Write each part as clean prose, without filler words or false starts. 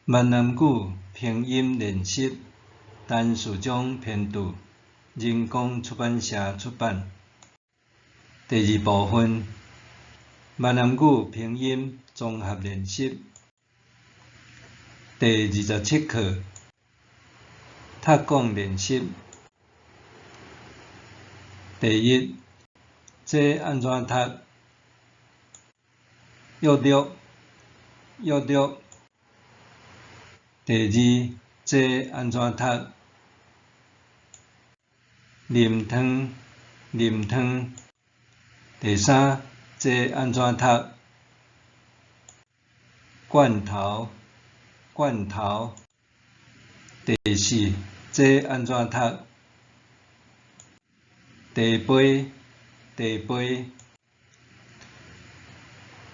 闽南语拼音练习陈树忠编著，人工出版社出版。第二部分：闽南语拼音综合练习。第27课：读讲练习。第一，这安怎读？约略，约略。第二，这安怎读？啉汤，啉汤。第三，这安怎读？罐头，罐头。第四，这安怎读？茶杯，茶杯。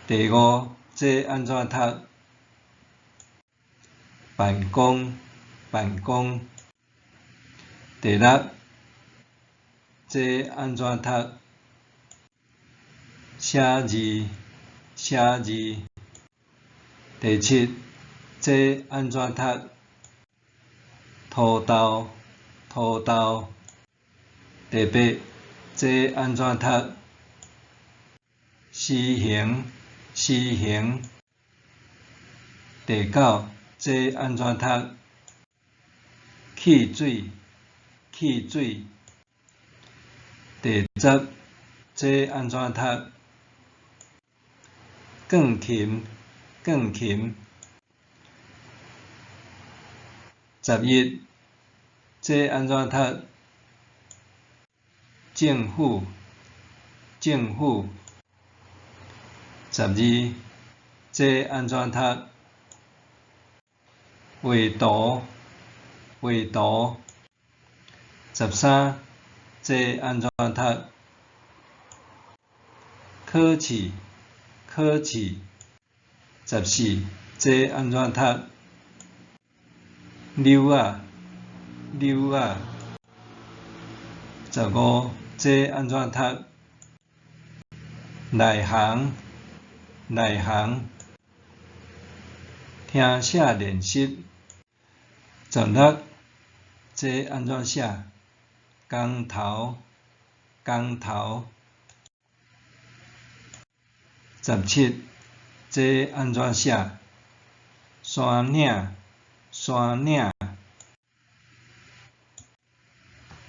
第五，这安怎读？办公，办公。第六，这安怎读？写字，写字。第七，这安怎读？土豆，土豆。第八，这安怎读？死刑，死刑。第九，这安怎读？汽水，汽水。第十，这安怎读？钢琴，钢琴。11，这安怎读？政府，政府。12，这安怎读？画图，画图。13，这安怎读？考试，考试。14，这安怎读？溜仔，溜仔。15，这安怎读？内行，内行。听写练习。16，这安怎写？工头，工头。17，这安怎写？山岭，山岭。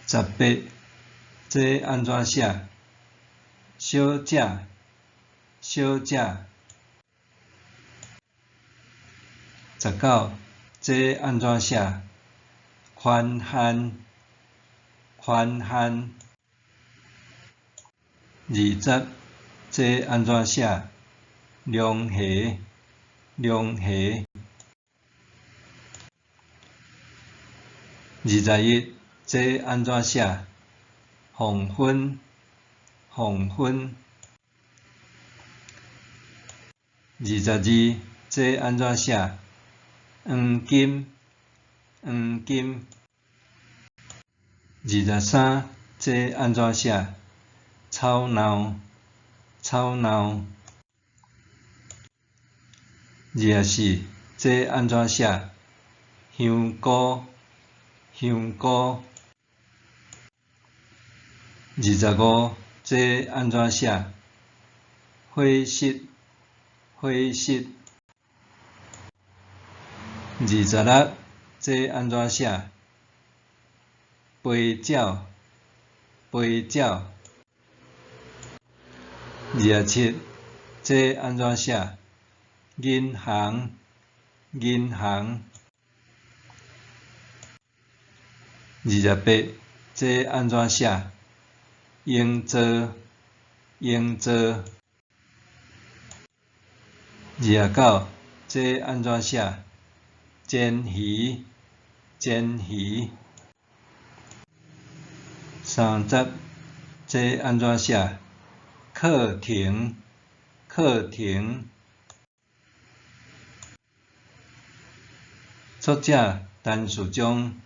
18，这安怎写？小姐，小姐。19，这安怎写？宽限，宽限。20，这安怎写？凉鞋，凉鞋。21，这安怎写？黄昏，黄昏。22，这安怎写？黄金，黄金。23，这安怎写？吵闹，吵闹。24，这安怎写？香菇，香菇。25，这安怎写？火色，火色。26，这安怎写？杯照，杯照。27，这安怎写？银行，银行。28，这安怎写？用做，用做。29，这安怎写？煎鱼，煎鱼。30，这安怎写？课程，课程。作者陈树忠，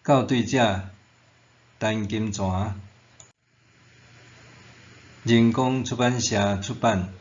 校对者陈金泉，人工出版社出版。